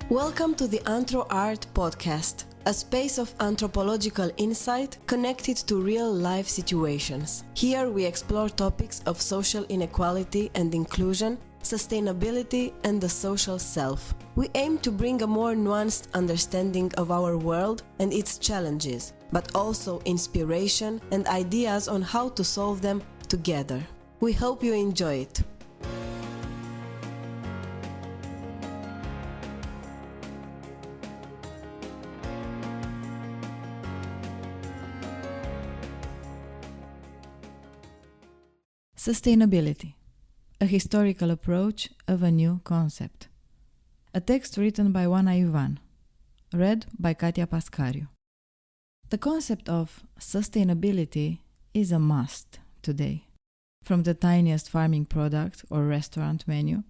Welcome to the Art podcast, a space of anthropological insight connected to real-life situations. Here we explore topics of social inequality and inclusion, sustainability, and the social self. We aim to bring a more nuanced understanding of our world and its challenges, but also inspiration and ideas on how to solve them together. We hope you enjoy it. Sustainability, a historical approach of a new concept. A text written by Oana, read by Katia Pascariu. The concept of sustainability is a must today. From the tiniest farming product or restaurant menu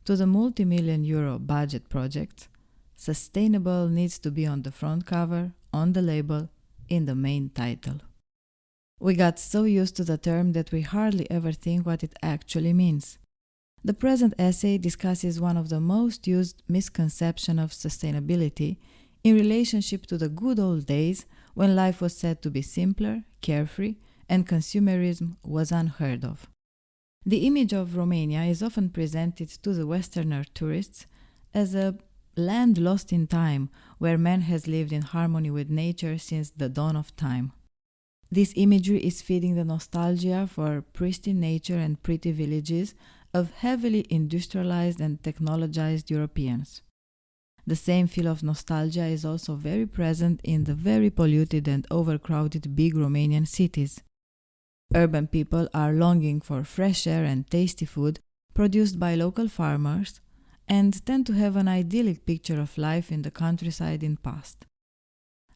to the multi-million euro budget projects, sustainable needs to be on the front cover, on the label, in the main title. We got so used to the term that we hardly ever think what it actually means. The present essay discusses one of the most used misconceptions of sustainability in relationship to the good old days when life was said to be simpler, carefree, and consumerism was unheard of. The image of Romania is often presented to the Westerner tourists as a land lost in time where man has lived in harmony with nature since the dawn of time. This imagery is feeding the nostalgia for pristine nature and pretty villages of heavily industrialized and technologized Europeans. The same feel of nostalgia is also very present in the very polluted and overcrowded big Romanian cities. Urban people are longing for fresh air and tasty food produced by local farmers and tend to have an idyllic picture of life in the countryside in past.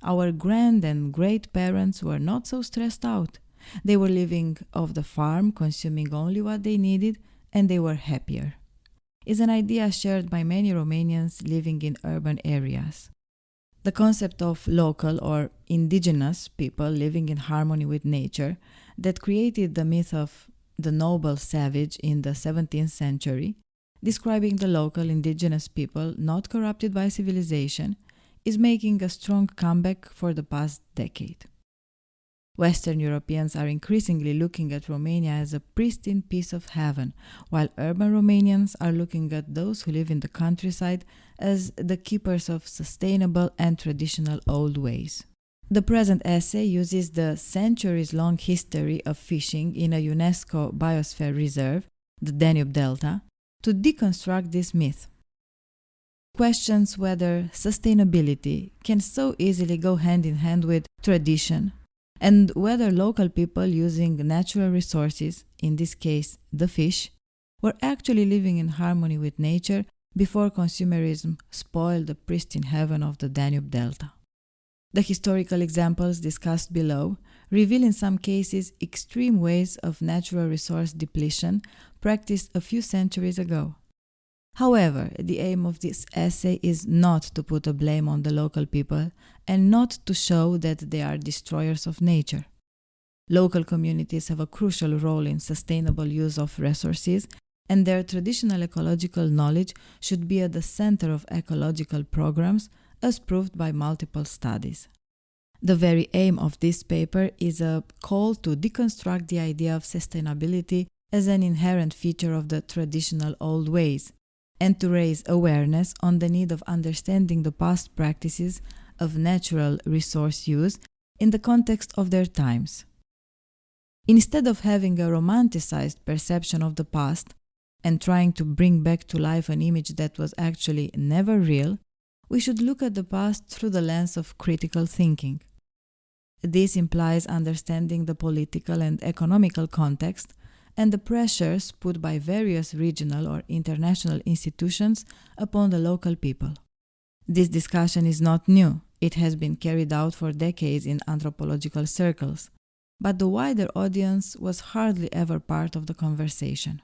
Our grand and great parents were not so stressed out. They were living off the farm, consuming only what they needed, and they were happier. It's an idea shared by many Romanians living in urban areas. The concept of local or indigenous people living in harmony with nature that created the myth of the noble savage in the 17th century, describing the local indigenous people not corrupted by civilization, is making a strong comeback for the past decade. Western Europeans are increasingly looking at Romania as a pristine piece of heaven, while urban Romanians are looking at those who live in the countryside as the keepers of sustainable and traditional old ways. The present essay uses the centuries-long history of fishing in a UNESCO biosphere reserve, the Danube Delta, to deconstruct this myth. Questions whether sustainability can so easily go hand in hand with tradition, and whether local people using natural resources, in this case the fish, were actually living in harmony with nature before consumerism spoiled the pristine heaven of the Danube Delta. The historical examples discussed below reveal in some cases extreme ways of natural resource depletion practiced a few centuries ago. However, the aim of this essay is not to put a blame on the local people and not to show that they are destroyers of nature. Local communities have a crucial role in sustainable use of resources, and their traditional ecological knowledge should be at the center of ecological programs, as proved by multiple studies. The very aim of this paper is a call to deconstruct the idea of sustainability as an inherent feature of the traditional old ways, and to raise awareness on the need of understanding the past practices of natural resource use in the context of their times. Instead of having a romanticized perception of the past and trying to bring back to life an image that was actually never real, we should look at the past through the lens of critical thinking. This implies understanding the political and economical context and the pressures put by various regional or international institutions upon the local people. This discussion is not new. It has been carried out for decades in anthropological circles, but the wider audience was hardly ever part of the conversation.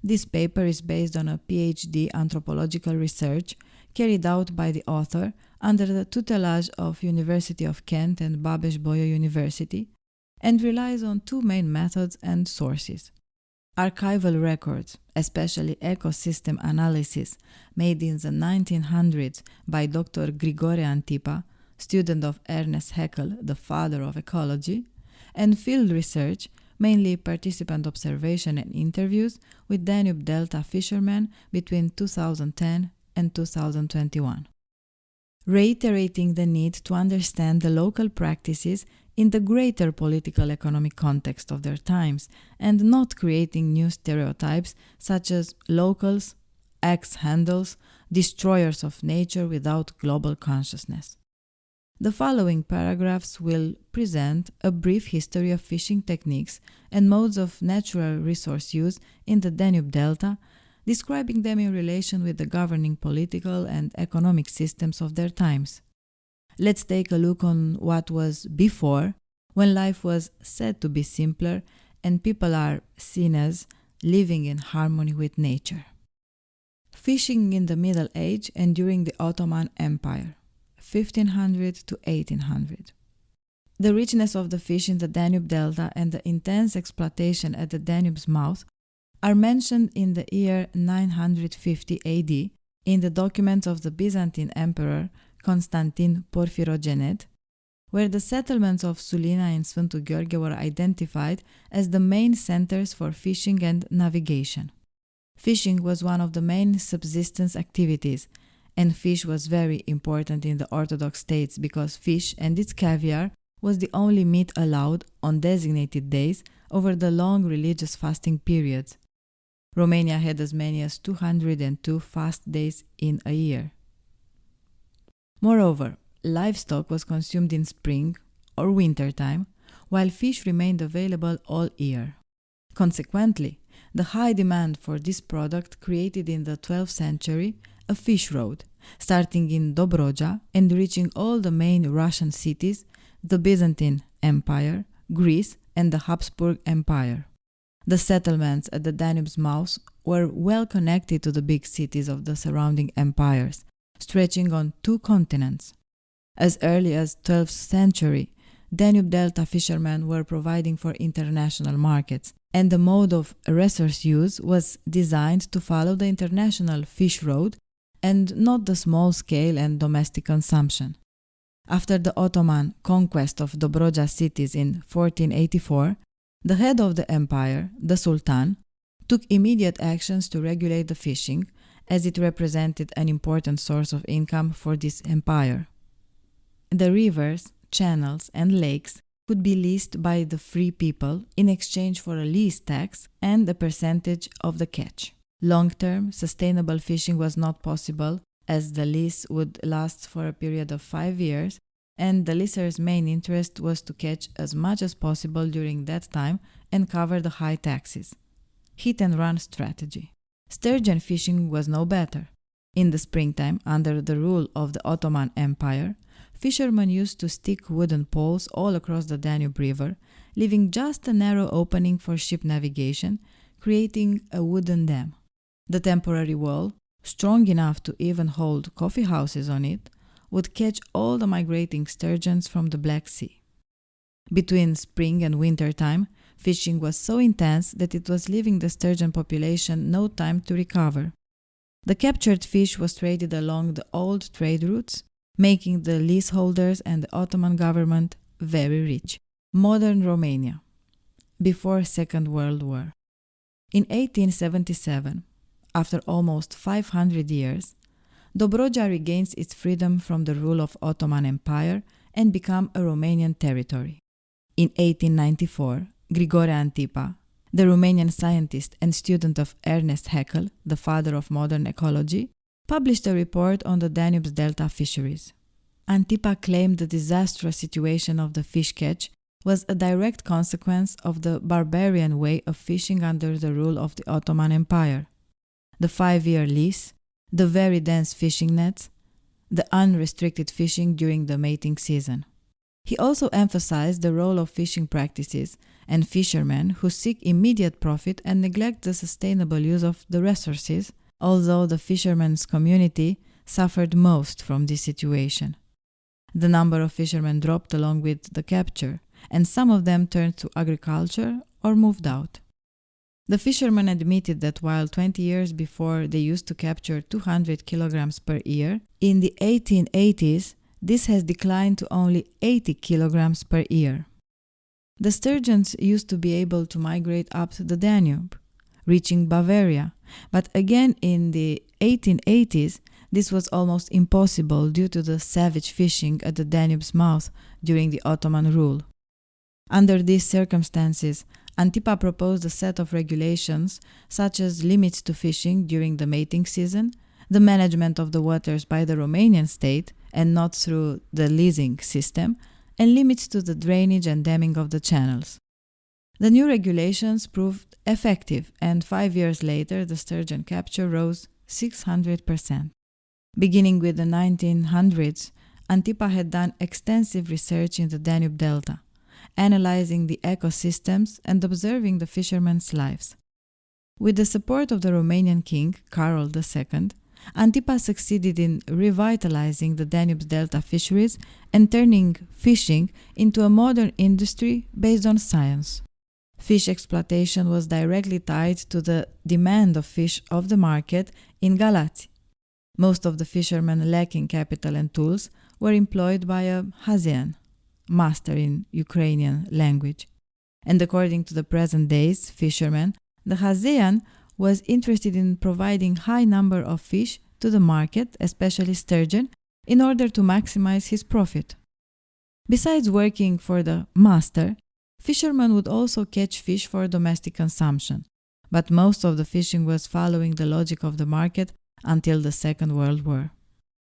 This paper is based on a PhD anthropological research carried out by the author under the tutelage of University of Kent and Babeș-Bolyai University, and relies on two main methods and sources. Archival records, especially ecosystem analysis made in the 1900s by Dr. Grigore Antipa, student of Ernest Haeckel, the father of ecology, and field research, mainly participant observation and interviews with Danube Delta fishermen between 2010 and 2021. Reiterating the need to understand the local practices in the greater political economic context of their times and not creating new stereotypes such as locals, axe-handles, destroyers of nature without global consciousness. The following paragraphs will present a brief history of fishing techniques and modes of natural resource use in the Danube Delta, describing them in relation with the governing political and economic systems of their times. Let's take a look on what was before, when life was said to be simpler and people are seen as living in harmony with nature. Fishing in the Middle Age and during the Ottoman Empire, 1500 to 1800. The richness of the fish in the Danube Delta and the intense exploitation at the Danube's mouth are mentioned in the year 950 AD in the documents of the Byzantine Emperor Constantine Porphyrogenet, where the settlements of Sulina and Sfântu Gheorghe were identified as the main centers for fishing and navigation. Fishing was one of the main subsistence activities, and fish was very important in the Orthodox states because fish and its caviar was the only meat allowed on designated days over the long religious fasting periods. Romania had as many as 202 fast days in a year. Moreover, livestock was consumed in spring or winter time, while fish remained available all year. Consequently, the high demand for this product created in the 12th century a fish road, starting in Dobroja and reaching all the main Russian cities, the Byzantine Empire, Greece, and the Habsburg Empire. The settlements at the Danube's mouth were well connected to the big cities of the surrounding empires, stretching on 2 continents. As early as 12th century, Danube Delta fishermen were providing for international markets, and the mode of resource use was designed to follow the international fish road and not the small-scale and domestic consumption. After the Ottoman conquest of Dobroja cities in 1484, the head of the empire, the Sultan, took immediate actions to regulate the fishing, as it represented an important source of income for this empire. The rivers, channels, and lakes could be leased by the free people in exchange for a lease tax and a percentage of the catch. Long-term, sustainable fishing was not possible, as the lease would last for a period of 5 years, and the leaser's main interest was to catch as much as possible during that time and cover the high taxes. Hit-and-run strategy. Sturgeon fishing was no better. In the springtime, under the rule of the Ottoman Empire, fishermen used to stick wooden poles all across the Danube River, leaving just a narrow opening for ship navigation, creating a wooden dam. The temporary wall, strong enough to even hold coffee houses on it, would catch all the migrating sturgeons from the Black Sea. Between spring and winter time, fishing was so intense that it was leaving the sturgeon population no time to recover. The captured fish was traded along the old trade routes, making the leaseholders and the Ottoman government very rich. Modern Romania, before Second World War. In 1877, after almost 500 years, Dobroja regains its freedom from the rule of Ottoman Empire and become a Romanian territory. In 1894, Grigore Antipa, the Romanian scientist and student of Ernest Haeckel, the father of modern ecology, published a report on the Danube's Delta fisheries. Antipa claimed the disastrous situation of the fish catch was a direct consequence of the barbarian way of fishing under the rule of the Ottoman Empire. The 5-year lease, the very dense fishing nets, the unrestricted fishing during the mating season. He also emphasized the role of fishing practices and fishermen who seek immediate profit and neglect the sustainable use of the resources, although the fishermen's community suffered most from this situation. The number of fishermen dropped along with the capture, and some of them turned to agriculture or moved out. The fishermen admitted that while 20 years before they used to capture 200 kilograms per year, in the 1880s this has declined to only 80 kilograms per year. The sturgeons used to be able to migrate up the Danube, reaching Bavaria, but again in the 1880s this was almost impossible due to the savage fishing at the Danube's mouth during the Ottoman rule. Under these circumstances, Antipa proposed a set of regulations such as limits to fishing during the mating season, the management of the waters by the Romanian state and not through the leasing system, and limits to the drainage and damming of the channels. The new regulations proved effective, and 5 years later the sturgeon capture rose 600%. Beginning with the 1900s, Antipa had done extensive research in the Danube Delta, analyzing the ecosystems and observing the fishermen's lives. With the support of the Romanian king, Carol II, Antipa succeeded in revitalizing the Danube Delta fisheries and turning fishing into a modern industry based on science. Fish exploitation was directly tied to the demand of fish of the market in Galați. Most of the fishermen lacking capital and tools were employed by a Hazean, master in Ukrainian language. And according to the present day's fishermen, the Hazean was interested in providing high number of fish to the market, especially sturgeon, in order to maximize his profit. Besides working for the master, fishermen would also catch fish for domestic consumption, but most of the fishing was following the logic of the market until the Second World War.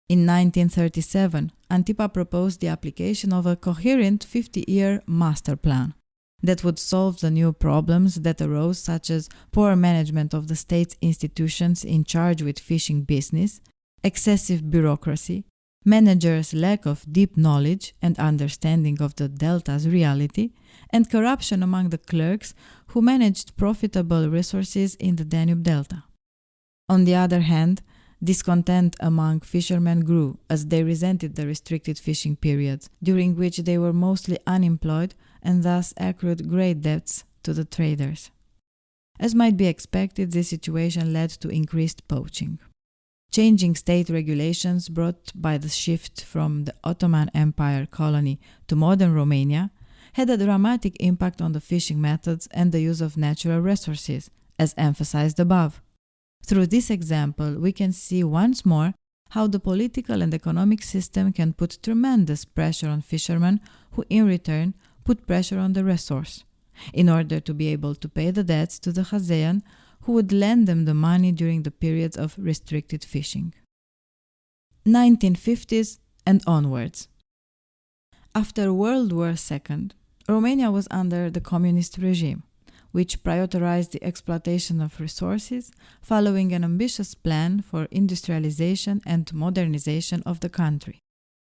In 1937, Antipa proposed the application of a coherent 50-year master plan that would solve the new problems that arose, such as poor management of the state's institutions in charge with fishing business, excessive bureaucracy, managers' lack of deep knowledge and understanding of the delta's reality, and corruption among the clerks who managed profitable resources in the Danube Delta. On the other hand, discontent among fishermen grew as they resented the restricted fishing periods, during which they were mostly unemployed and thus accrued great debts to the traders. As might be expected, this situation led to increased poaching. Changing state regulations brought by the shift from the Ottoman Empire colony to modern Romania had a dramatic impact on the fishing methods and the use of natural resources, as emphasized above. Through this example, we can see once more how the political and economic system can put tremendous pressure on fishermen who in return put pressure on the resource, in order to be able to pay the debts to the Hazean who would lend them the money during the periods of restricted fishing. 1950s and onwards. After World War II, Romania was under the communist regime, which prioritized the exploitation of resources, following an ambitious plan for industrialization and modernization of the country.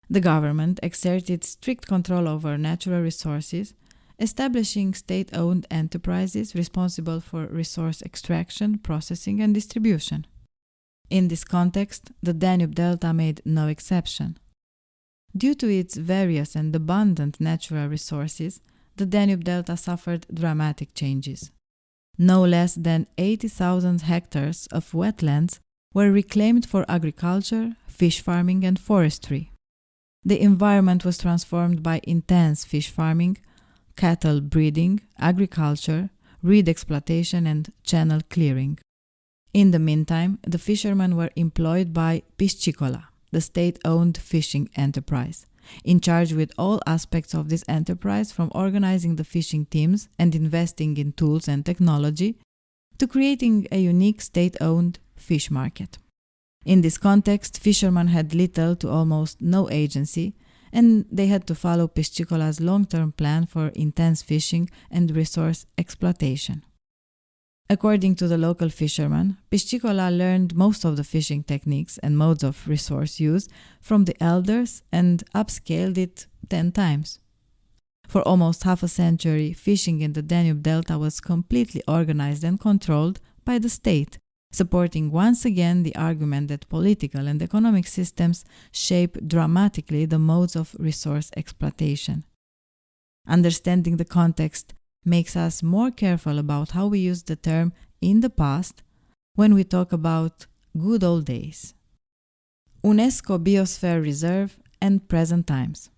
The government exerted strict control over natural resources, establishing state-owned enterprises responsible for resource extraction, processing, and distribution. In this context, the Danube Delta made no exception. Due to its various and abundant natural resources, the Danube Delta suffered dramatic changes. No less than 80,000 hectares of wetlands were reclaimed for agriculture, fish farming, and forestry. The environment was transformed by intense fish farming, cattle breeding, agriculture, reed exploitation, and channel clearing. In the meantime, the fishermen were employed by Piscicola, the state-owned fishing enterprise, in charge with all aspects of this enterprise, from organizing the fishing teams and investing in tools and technology to creating a unique state-owned fish market. In this context, fishermen had little to almost no agency, and they had to follow Piscicola's long-term plan for intense fishing and resource exploitation. According to the local fishermen, Piscicola learned most of the fishing techniques and modes of resource use from the elders and upscaled it 10 times. For almost half a century, fishing in the Danube Delta was completely organized and controlled by the state, supporting once again the argument that political and economic systems shape dramatically the modes of resource exploitation. Understanding the context, makes us more careful about how we use the term in the past when we talk about good old days. UNESCO Biosphere Reserve and present times.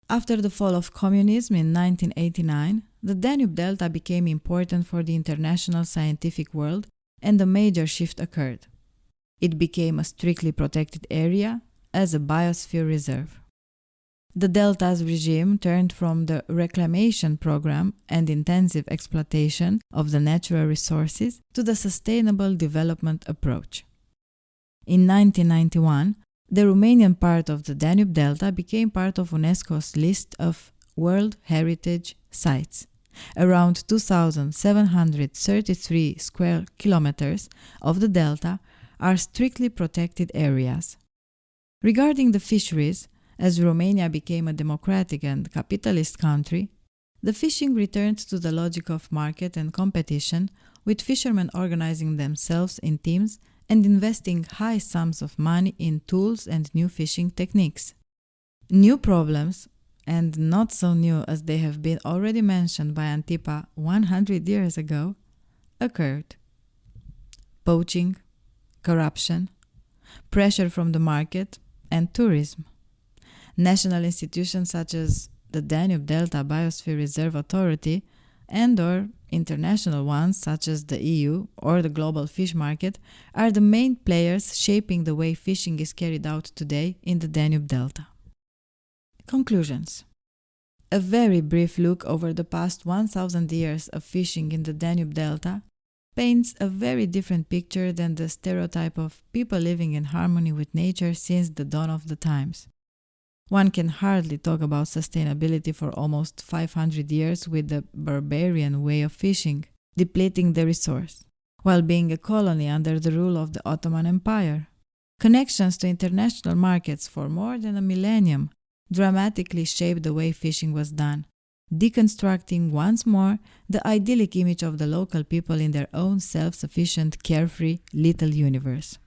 After the fall of communism in 1989, the Danube Delta became important for the international scientific world and a major shift occurred. It became a strictly protected area as a biosphere reserve. The Delta's regime turned from the reclamation program and intensive exploitation of the natural resources to the sustainable development approach. In 1991, the Romanian part of the Danube Delta became part of UNESCO's list of World Heritage Sites. Around 2,733 square kilometers of the delta are strictly protected areas. Regarding the fisheries, as Romania became a democratic and capitalist country, the fishing returned to the logic of market and competition, with fishermen organizing themselves in teams and investing high sums of money in tools and new fishing techniques. New problems, and not so new as they have been already mentioned by Antipa 100 years ago, occurred. Poaching, corruption, pressure from the market, and tourism. National institutions such as the Danube Delta Biosphere Reserve Authority and/or international ones such as the EU or the global fish market are the main players shaping the way fishing is carried out today in the Danube Delta. Conclusions. A very brief look over the past 1,000 years of fishing in the Danube Delta paints a very different picture than the stereotype of people living in harmony with nature since the dawn of the times. One can hardly talk about sustainability for almost 500 years with the barbarian way of fishing, depleting the resource, while being a colony under the rule of the Ottoman Empire. Connections to international markets for more than a millennium dramatically shaped the way fishing was done, deconstructing once more the idyllic image of the local people in their own self-sufficient, carefree little universe.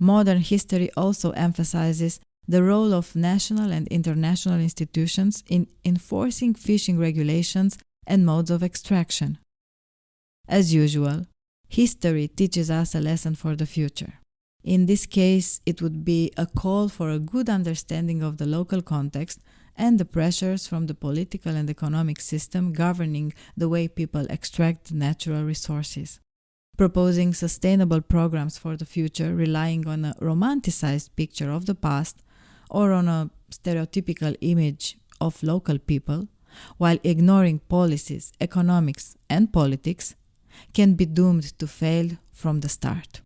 Modern history also emphasizes the role of national and international institutions in enforcing fishing regulations and modes of extraction. As usual, history teaches us a lesson for the future. In this case, it would be a call for a good understanding of the local context and the pressures from the political and economic system governing the way people extract natural resources. Proposing sustainable programs for the future relying on a romanticized picture of the past or on a stereotypical image of local people, while ignoring policies, economics, and politics, can be doomed to fail from the start.